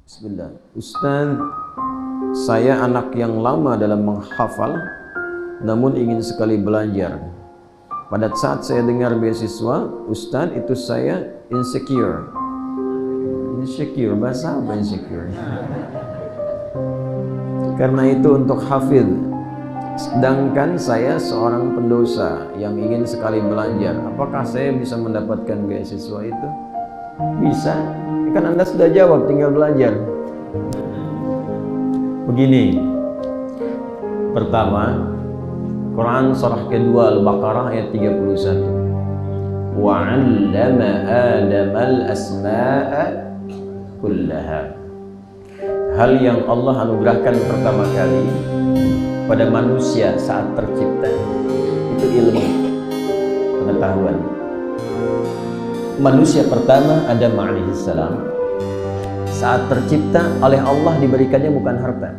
Bismillah. Ustaz, saya anak yang lama dalam menghafal, namun ingin sekali belajar. Pada saat saya dengar beasiswa, Ustaz, itu saya insecure. Insecure, bahasa apa insecure? Karena itu untuk hafidh. Sedangkan saya seorang pendosa yang ingin sekali belajar. Apakah saya bisa mendapatkan beasiswa itu? Bisa. Kan Anda sudah jawab, tinggal belajar. Begini. Pertama, Quran surah kedua Al-Baqarah ayat 31. Wa 'allama Adama al-asma'a kullaha. Hal yang Allah anugerahkan pertama kali pada manusia saat tercipta itu ilmu, pengetahuan. Manusia pertama Adam alaihissalam saat tercipta oleh Allah diberikannya bukan harta,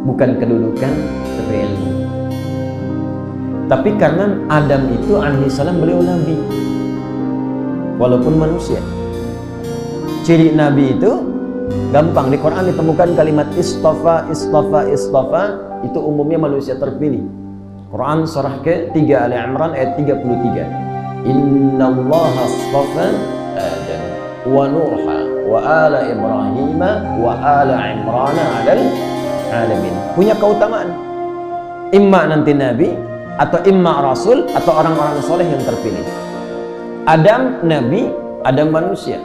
bukan kedudukan, tapi ilmu. Tapi karena Adam itu alaihissalam beliau nabi, walaupun manusia. Ciri nabi itu gampang, di Quran ditemukan kalimat istafa, istafa, istafa, itu umumnya manusia terpilih. Quran surah ke-3 Ali Imran ayat 33. Inna Allah astafa Adam wa Nuha wa ala Ibrahim wa ala Imran alal alamin. Punya keutamaan. Imma nanti nabi, atau imma rasul, atau orang-orang soleh yang terpilih. Adam nabi, Adam manusia.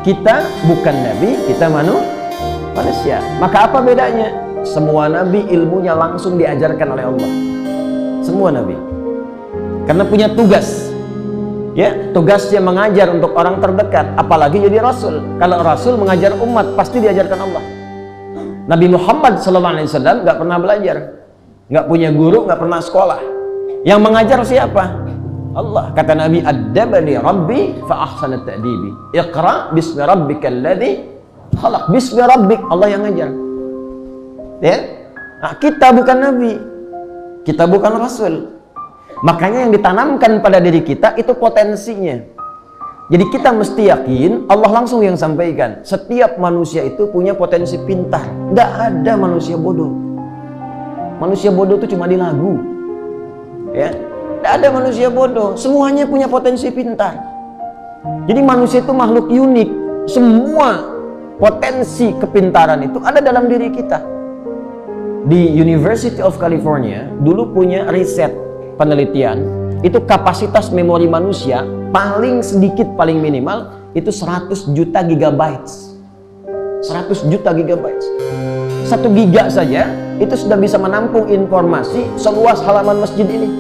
Kita bukan nabi, kita manusia. Maka apa bedanya? Semua nabi ilmunya langsung diajarkan oleh Allah. Semua nabi. Karena punya tugas. Ya, tugasnya mengajar untuk orang terdekat, apalagi jadi rasul. Kalau rasul mengajar umat, pasti diajarkan Allah. Nabi Muhammad SAW nggak pernah belajar, nggak punya guru, nggak pernah sekolah. Yang mengajar siapa? Allah. Kata Nabi, Addabani Rabbi fa ahsana ta'dibi. Iqra bismi rabbikal ladzi khalaq. Bismi rabbik, Allah yang ngajar. Ya? Nah, kita bukan nabi. Kita bukan rasul. Makanya yang ditanamkan pada diri kita itu potensinya. Jadi kita mesti yakin Allah langsung yang sampaikan. Setiap manusia itu punya potensi pintar. Nggak ada manusia bodoh. Manusia bodoh itu cuma di lagu. Ya, nggak ada manusia bodoh. Semuanya punya potensi pintar. Jadi manusia itu makhluk unik. Semua potensi kepintaran itu ada dalam diri kita. Di University of California dulu punya riset penelitian, itu kapasitas memori manusia paling sedikit, paling minimal itu 100 juta gigabytes. 100 juta gigabytes. 1 giga saja itu sudah bisa menampung informasi seluas halaman masjid ini.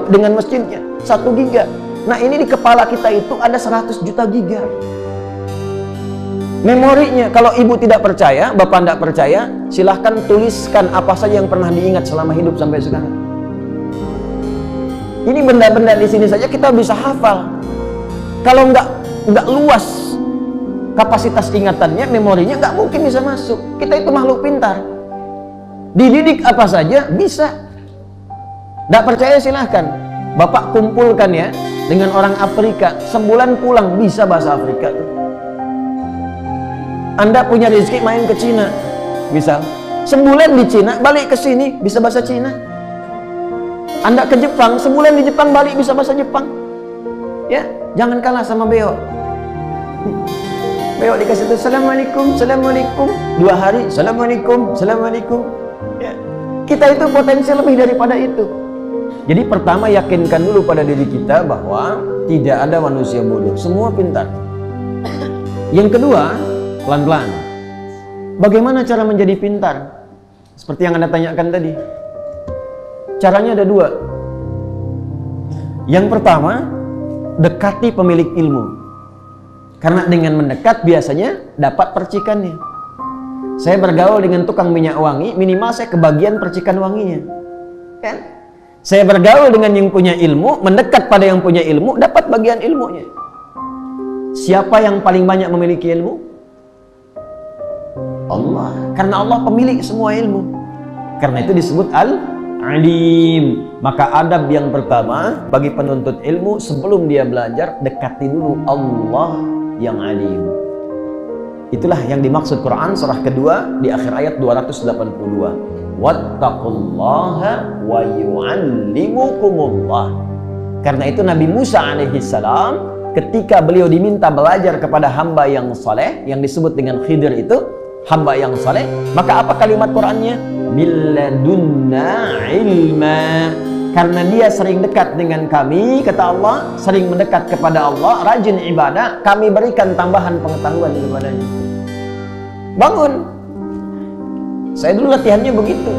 Dengan masjidnya 1 giga. Nah, ini di kepala kita itu ada 100 juta giga. Memorinya, kalau ibu tidak percaya, bapak tidak percaya, silahkan tuliskan apa saja yang pernah diingat selama hidup sampai sekarang. Ini benda-benda di sini saja kita bisa hafal. Kalau nggak luas kapasitas ingatannya, memorinya, nggak mungkin bisa masuk. Kita itu makhluk pintar. Dididik apa saja bisa. Nggak percaya silahkan. Bapak kumpulkan ya dengan orang Afrika, sebulan pulang bisa bahasa Afrika. Anda punya rezeki main ke Cina, misal sebulan di Cina, balik ke sini bisa bahasa Cina. Anda ke Jepang, sebulan di Jepang, balik bisa bahasa Jepang. Ya, jangan kalah sama Beo. Beo dikasih itu Assalamualaikum, Assalamualaikum. 2 hari, Assalamualaikum, Assalamualaikum. Ya, kita itu potensi lebih daripada itu. Jadi pertama, yakinkan dulu pada diri kita bahwa tidak ada manusia bodoh, semua pintar. Yang kedua, pelan-pelan. Bagaimana cara menjadi pintar? Seperti yang Anda tanyakan tadi. Caranya ada 2. Yang pertama, dekati pemilik ilmu. Karena dengan mendekat biasanya dapat percikannya. Saya bergaul dengan tukang minyak wangi, minimal saya kebagian percikan wanginya. Kan? Saya bergaul dengan yang punya ilmu, mendekat pada yang punya ilmu, dapat bagian ilmunya. Siapa yang paling banyak memiliki ilmu? Allah. Karena Allah pemilik semua ilmu. Karena itu disebut Al-Alim. Maka adab yang pertama bagi penuntut ilmu, sebelum dia belajar, dekati dulu Allah yang Alim. Itulah yang dimaksud Quran surah kedua di akhir ayat 282. Wattaqullaha wa yu'allimukumullah. Karena itu Nabi Musa alaihi salam ketika beliau diminta belajar kepada hamba yang saleh yang disebut dengan Khidir itu, hamba yang saleh, maka apa kalimat Qurannya? Milladunna ilma. Karena dia sering dekat dengan kami, kata Allah, sering mendekat kepada Allah, rajin ibadah, kami berikan tambahan pengetahuan kepadanya. Bangun. Saya dulu latihannya begitu.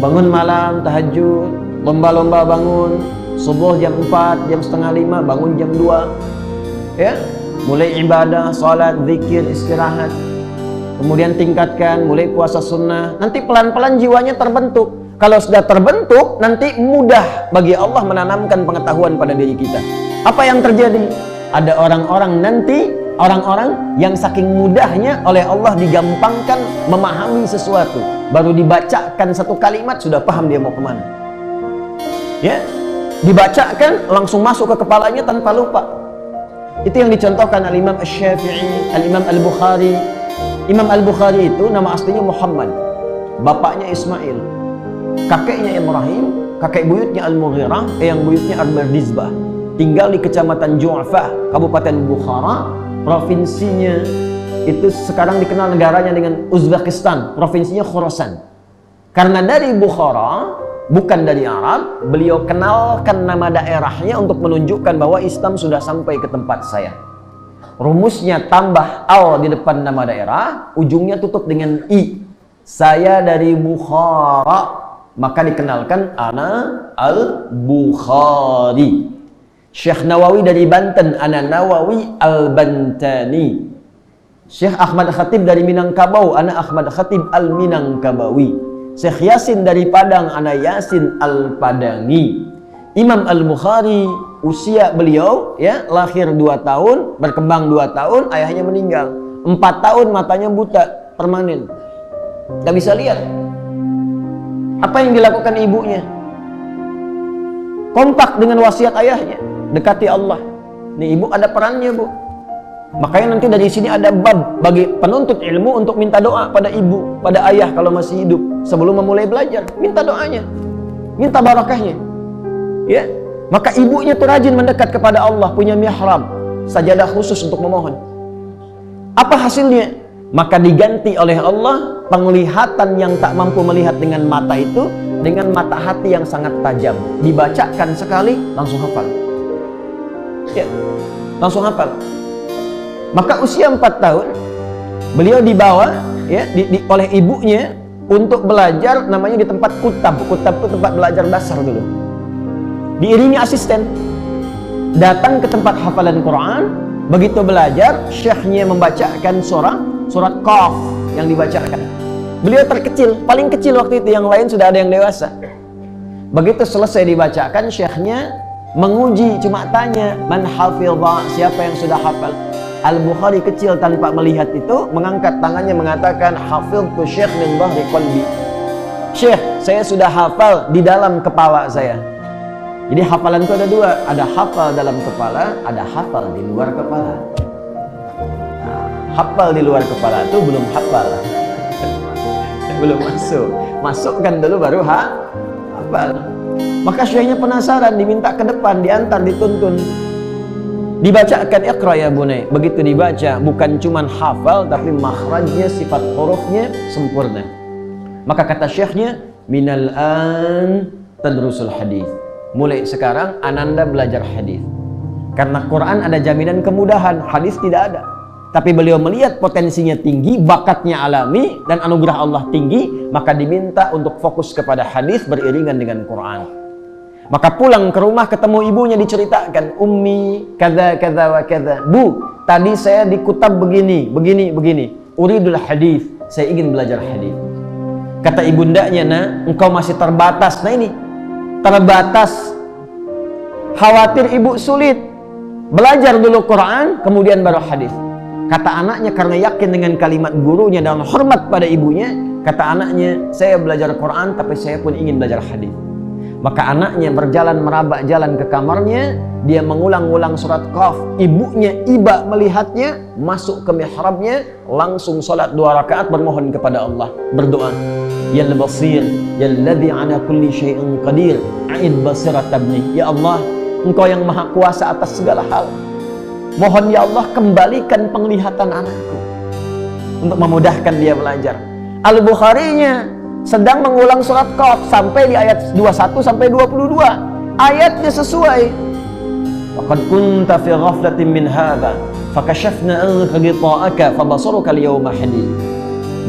Bangun malam, tahajud, lomba-lomba bangun, subuh jam 4, jam setengah 5, bangun jam 2. Ya, mulai ibadah, salat, zikir, istirahat. Kemudian tingkatkan, mulai puasa sunnah. Nanti pelan-pelan jiwanya terbentuk. Kalau sudah terbentuk, nanti mudah bagi Allah menanamkan pengetahuan pada diri kita. Apa yang terjadi? Ada orang-orang nanti, orang-orang yang saking mudahnya oleh Allah digampangkan memahami sesuatu. Baru dibacakan satu kalimat, sudah paham dia mau kemana. Ya, dibacakan, langsung masuk ke kepalanya tanpa lupa. Itu yang dicontohkan Al-Imam Asy-Syafi'i, Al-Imam Al-Bukhari. Imam Al-Bukhari itu nama aslinya Muhammad, bapaknya Ismail, kakeknya Ibrahim, kakek buyutnya Al-Mughirah, yang buyutnya Al-Bardizbah. Tinggal di kecamatan Ju'fah, Kabupaten Bukhara. Provinsinya itu sekarang dikenal negaranya dengan Uzbekistan, provinsinya Khorasan. Karena dari Bukhara, bukan dari Arab, beliau kenalkan nama daerahnya untuk menunjukkan bahwa Islam sudah sampai ke tempat saya. Rumusnya tambah al di depan nama daerah, ujungnya tutup dengan i. Saya dari Bukhara, maka dikenalkan ana al-Bukhari. Syekh Nawawi dari Banten, ana Nawawi al-Bantani. Syekh Ahmad Khatib dari Minangkabau, ana Ahmad Khatib al-Minangkabawi. Syekh Yasin dari Padang, ana Yasin al-Padangi. Imam Al-Bukhari, usia beliau ya lahir 2 tahun, berkembang 2 tahun, ayahnya meninggal. 4 tahun matanya buta permanen, nggak bisa lihat. Apa yang dilakukan ibunya? Kompak dengan wasiat ayahnya, dekati Allah. Nih ibu ada perannya, Bu. Makanya nanti dari sini ada bab bagi penuntut ilmu untuk minta doa pada ibu, pada ayah kalau masih hidup. Sebelum memulai belajar, minta doanya, minta barakahnya. Ya, maka ibunya tuh rajin mendekat kepada Allah, punya mihrab, sajadah khusus untuk memohon. Apa hasilnya? Maka diganti oleh Allah penglihatan yang tak mampu melihat dengan mata itu dengan mata hati yang sangat tajam. Dibacakan sekali langsung hafal. Ya, langsung hafal. Maka usia 4 tahun beliau dibawa ya oleh ibunya untuk belajar, namanya di tempat kutab. Kutab itu tempat belajar dasar dulu. Diiringi asisten, datang ke tempat hafalan Quran. Begitu belajar, syekhnya membacakan surat Qaf yang dibacakan. Beliau terkecil, paling kecil waktu itu, yang lain sudah ada yang dewasa. Begitu selesai dibacakan, syekhnya menguji, cuma tanya, man hafidha, siapa yang sudah hafal? Al-Bukhari kecil tanpa melihat itu mengangkat tangannya mengatakan, hafidhtu syekh min dhahri qalbi. Syekh, saya sudah hafal di dalam kepala saya. Jadi hafalan itu ada 2, ada hafal dalam kepala, ada hafal di luar kepala. Nah, hafal di luar kepala itu belum hafal, belum masuk. Masukkan dulu baru hafal. Maka syekhnya penasaran, diminta ke depan, diantar, dituntun, dibacakan Iqra ya bunai. Begitu dibaca, bukan cuman hafal, tapi makhrajnya, sifat hurufnya sempurna. Maka kata syekhnya, minal an tadrusul hadis. Mulai sekarang ananda belajar hadis. Karena Quran ada jaminan kemudahan, hadis tidak ada. Tapi beliau melihat potensinya tinggi, bakatnya alami, dan anugerah Allah tinggi, maka diminta untuk fokus kepada hadis beriringan dengan Quran. Maka pulang ke rumah ketemu ibunya, diceritakan, ummi kadza kadza wa kadza. Bu, tadi saya di kutab begini, begini, begini. Uridul hadis, saya ingin belajar hadis. Kata ibundanya, "Nah, engkau masih terbatas." Nah ini terbatas, khawatir ibu sulit. Belajar dulu Quran, kemudian baru hadis. Kata anaknya, karena yakin dengan kalimat gurunya dan hormat pada ibunya, kata anaknya, saya belajar Quran tapi saya pun ingin belajar hadis. Maka anaknya berjalan merabak jalan ke kamarnya, dia mengulang-ulang surat Qaf, ibunya iba melihatnya, masuk ke mihrabnya, langsung salat 2 rakaat bermohon kepada Allah, berdoa, Yal Basir, Yalladzi ala kulli syai'in qadir, a'id basirat ibni. Ya Allah, Engkau yang maha kuasa atas segala hal. Mohon ya Allah, kembalikan penglihatan anakku, untuk memudahkan dia belajar. Al-Bukharinya sedang mengulang surat Qaf sampai di ayat 21 sampai 22. Ayatnya sesuai. Waqad kunta fi ghaflatin min hadza fakashafna anka ghita'aka fabasaruka al-yawma hadid.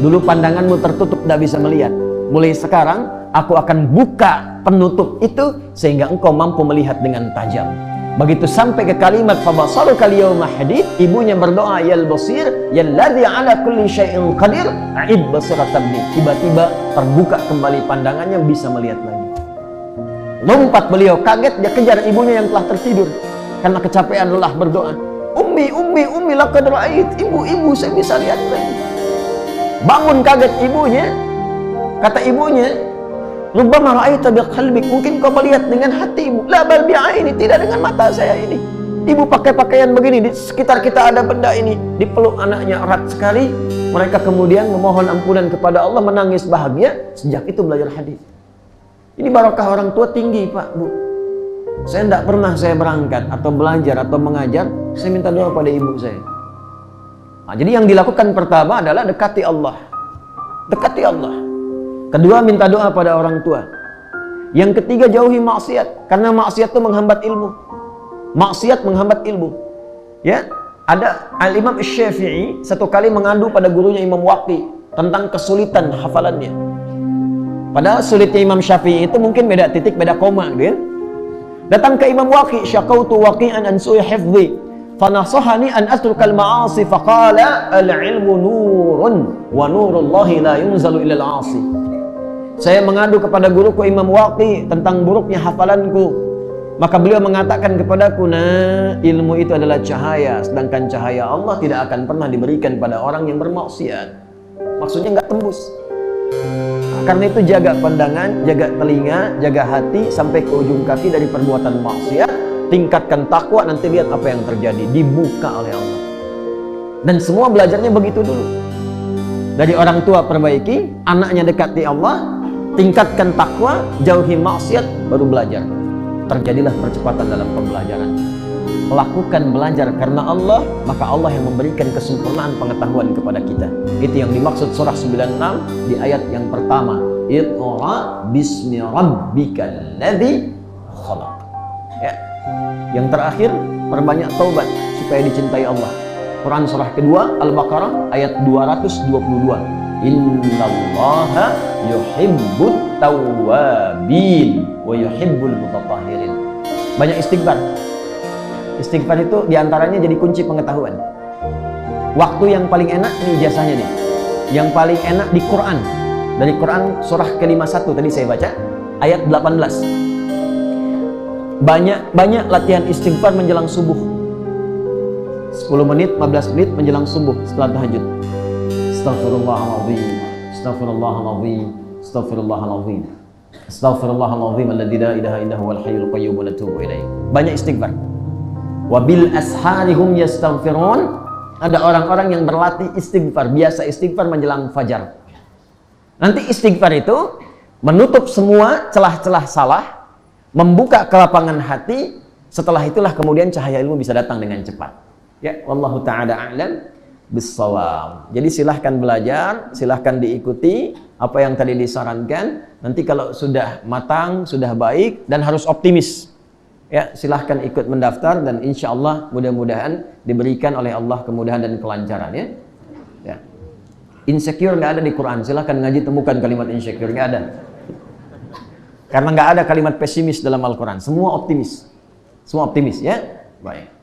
Dulu pandanganmu tertutup, tidak bisa melihat. Mulai sekarang aku akan buka penutup itu sehingga engkau mampu melihat dengan tajam. Begitu sampai ke kalimat fabasaruka al-yawma hadid, ibunya berdoa, Yal Basir, Yalladzi ala kulli syai'in qadir, a'id basirat ibni. Tiba-tiba terbuka kembali pandangannya, bisa melihat lagi. Lompat beliau, kaget, dia kejar ibunya yang telah tertidur karena kecapean lelah, berdoa, Ummi laqad ra'ait. Ibu, saya bisa lihat lagi. Bangun kaget ibunya. Kata ibunya, Rubbama ra'aita biqalbik, mungkin kau melihat dengan hatimu, la bal bi'aini, tidak dengan mata saya ini. Ibu pakai pakaian begini, di sekitar kita ada benda ini, dipeluk anaknya erat sekali. Mereka kemudian memohon ampunan kepada Allah, menangis bahagia. Sejak itu belajar hadis. Ini barokah orang tua tinggi, Pak, Bu. Saya tidak pernah saya berangkat atau belajar atau mengajar, saya minta doa pada ibu saya. Nah, jadi yang dilakukan pertama adalah dekati Allah. Dekati Allah. Kedua, minta doa pada orang tua. Yang ketiga, jauhi maksiat, karena maksiat itu menghambat ilmu. Maksiat menghambat ilmu. Ya, ada Al-Imam Syafi'i satu kali mengadu pada gurunya Imam Waqi tentang kesulitan hafalannya. Padahal sulitnya Imam Syafi'i itu mungkin beda titik, beda koma, gitu kan? Datang ke Imam Waqi, syaqautu waqi'an an su'i hifdhi, fanasahani an atrukal ma'asi, faqala al-ilmu nurun wa nurullahi la yunzalu ilal 'asi. Saya mengadu kepada guruku Imam Waqi tentang buruknya hafalanku. Maka beliau mengatakan kepadaku, nah, ilmu itu adalah cahaya, sedangkan cahaya Allah tidak akan pernah diberikan pada orang yang bermaksiat. Maksudnya nggak tembus. Nah, karena itu jaga pandangan, jaga telinga, jaga hati sampai ke ujung kaki dari perbuatan maksiat. Tingkatkan takwa, nanti lihat apa yang terjadi, dibuka oleh Allah. Dan semua belajarnya begitu dulu. Dari orang tua perbaiki, anaknya dekati Allah, tingkatkan takwa, jauhi maksiat, baru belajar. Terjadilah percepatan dalam pembelajaran. Lakukan belajar karena Allah, maka Allah yang memberikan kesempurnaan pengetahuan kepada kita. Itu yang dimaksud surah 96 di ayat yang pertama, Iqra bismi rabbikal ladzi khalaq. Ya. Yang terakhir, perbanyak taubat supaya dicintai Allah. Quran surah kedua Al-Baqarah ayat 222. Innallaha yuhibbut tawwabin wa yuhibbul mutatahhirin. Banyak istighfar. Istighfar itu diantaranya jadi kunci pengetahuan. Waktu yang paling enak, ini ijazahnya nih. Yang paling enak di Quran. Dari Quran surah ke-51 tadi saya baca, ayat 18. Banyak latihan istighfar menjelang subuh. 10 menit, 15 menit menjelang subuh setelah tahajud. Astaghfirullahaladzim, astaghfirullahaladzim, astaghfirullahaladzim, astaghfirullahaladzim alladzi la ilaha illa huwal hayyul qayyum wa natubu ilaih. Banyak istighfar. Wabil asharihum yastaghfirun. Ada orang-orang yang berlatih istighfar, biasa istighfar menjelang fajar. Nanti istighfar itu menutup semua celah-celah salah, membuka kelapangan hati. Setelah itulah kemudian cahaya ilmu bisa datang dengan cepat. Ya, wallahu ta'ala a'lam bissawab. Jadi silahkan belajar, silahkan diikuti apa yang tadi disarankan. Nanti kalau sudah matang, sudah baik, dan harus optimis. Ya, silahkan ikut mendaftar dan insya Allah mudah-mudahan diberikan oleh Allah kemudahan dan kelancaran, ya. Ya. Insecure nggak ada di Quran. Silahkan ngaji temukan kalimat insecure, nggak ada. Karena nggak ada kalimat pesimis dalam Al-Quran. Semua optimis. Semua optimis, ya. Baik.